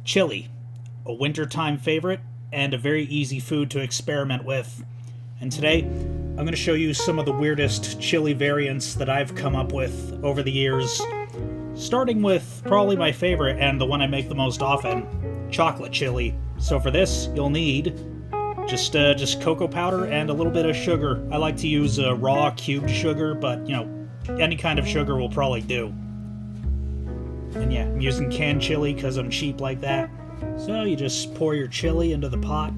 Chili, a wintertime favorite and a very easy food to experiment with. And today, I'm going to show you some of the weirdest chili variants that I've come up with over the years, starting with probably my favorite and the one I make the most often, chocolate chili. So for this, you'll need just cocoa powder and a little bit of sugar. I like to use raw cubed sugar, but any kind of sugar will probably do. And yeah, I'm using canned chili because I'm cheap like that. So you just pour your chili into the pot.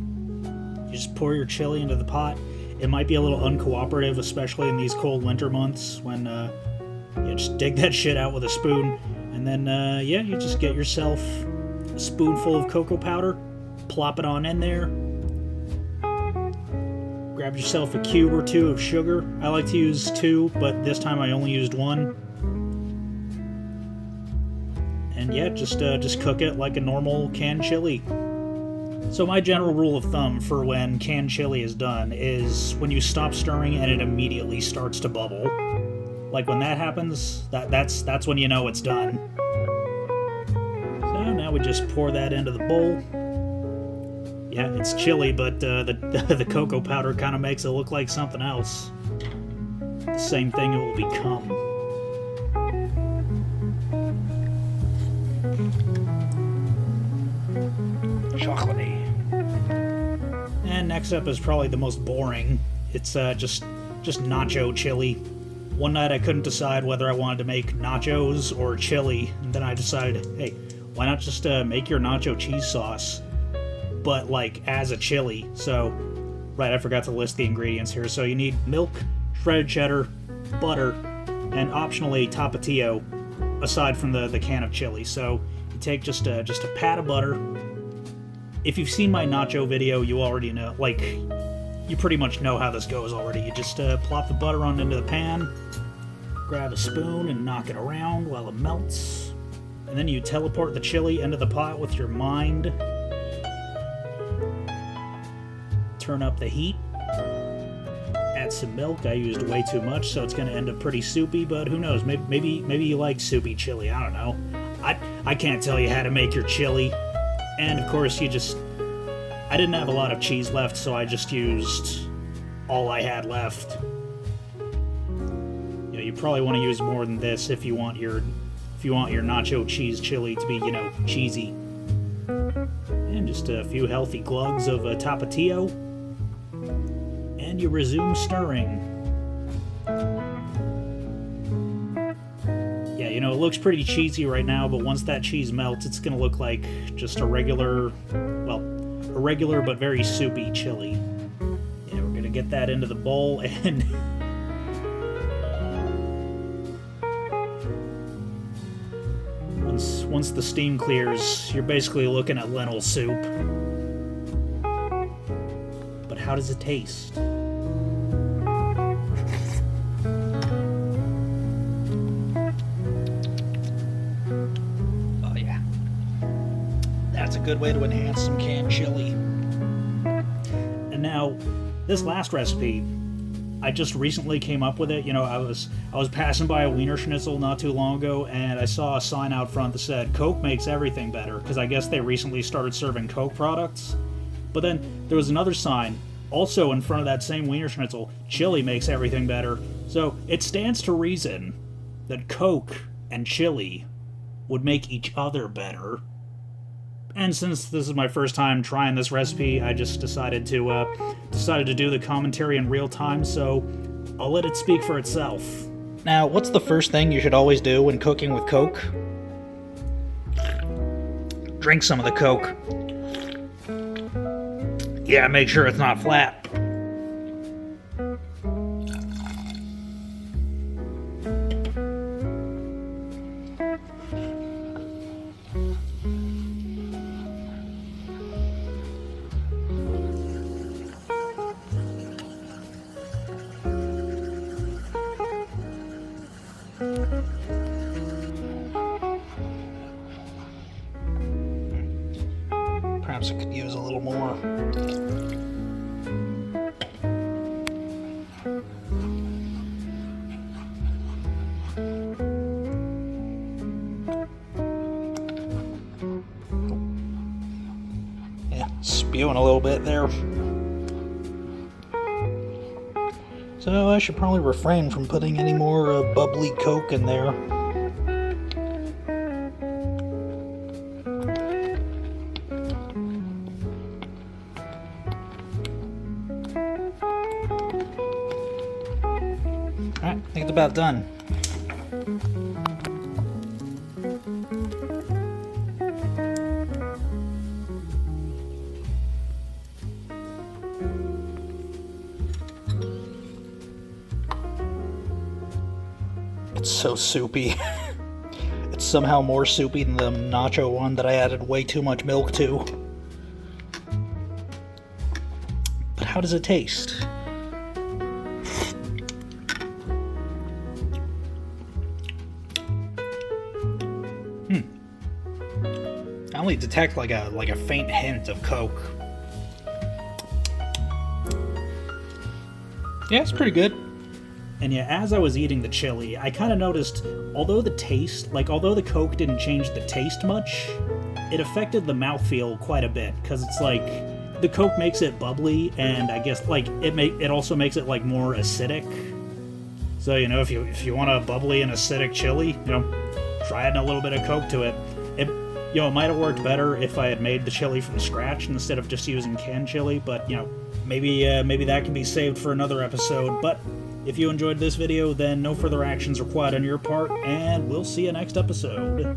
It might be a little uncooperative, especially in these cold winter months when you just dig that shit out with a spoon. And then, you just get yourself a spoonful of cocoa powder, plop it on in there. Grab yourself a cube or two of sugar. I like to use two, but this time I only used one. And yeah, just cook it like a normal canned chili. So my general rule of thumb for when canned chili is done is when you stop stirring and it immediately starts to bubble. Like when that happens, that's when you know it's done. So now we just pour that into the bowl. Yeah, it's chili, but the cocoa powder kind of makes it look like something else. The same thing it will become. Chocolatey. And next up is probably the most boring. It's just nacho chili. One night I couldn't decide whether I wanted to make nachos or chili, and then I decided, hey, why not just make your nacho cheese sauce, but like as a chili? So, right, I forgot to list the ingredients here. So you need milk, shredded cheddar, butter, and optionally tapatio, aside from the can of chili. So you take just a pat of butter. If you've seen my nacho video, you already know, you pretty much know how this goes already. You just plop the butter on into the pan, grab a spoon and knock it around while it melts, and then you teleport the chili into the pot with your mind. Turn up the heat, add some milk. I used way too much, so it's going to end up pretty soupy, but who knows, maybe you like soupy chili, I don't know. I can't tell you how to make your chili. And of course I didn't have a lot of cheese left, so I just used all I had left. You probably want to use more than this if you want your nacho cheese chili to be, cheesy. And just a few healthy glugs of tapatio. And you resume stirring. Yeah, it looks pretty cheesy right now, but once that cheese melts, it's gonna look like just a regular but very soupy chili. Yeah, we're gonna get that into the bowl, and once the steam clears, you're basically looking at lentil soup. But how does it taste? That's a good way to enhance some canned chili. And now, this last recipe, I just recently came up with it. I was passing by a Wiener Schnitzel not too long ago, and I saw a sign out front that said, Coke makes everything better, because I guess they recently started serving Coke products. But then there was another sign, also in front of that same Wiener Schnitzel, chili makes everything better. So it stands to reason that Coke and chili would make each other better. And since this is my first time trying this recipe, I just decided to do the commentary in real time, so I'll let it speak for itself. Now, what's the first thing you should always do when cooking with Coke? Drink some of the Coke. Yeah, make sure it's not flat. Perhaps I could use a little more. spewing a little bit there. So I should probably refrain from putting any more bubbly Coke in there. Alright, I think it's about done. It's so soupy. It's somehow more soupy than the Nacho one that I added way too much milk to. But how does it taste? I only detect like a faint hint of Coke. Yeah, it's pretty good. And yeah, as I was eating the chili, I kind of noticed, although the Coke didn't change the taste much, it affected the mouthfeel quite a bit, because it's like, the Coke makes it bubbly, and I guess, like, it also makes it, like, more acidic. So, you know, if you want a bubbly and acidic chili, you know, try adding a little bit of Coke to it. It might have worked better if I had made the chili from scratch instead of just using canned chili, but, you know, maybe that can be saved for another episode, but if you enjoyed this video, then no further actions required on your part, and we'll see you next episode.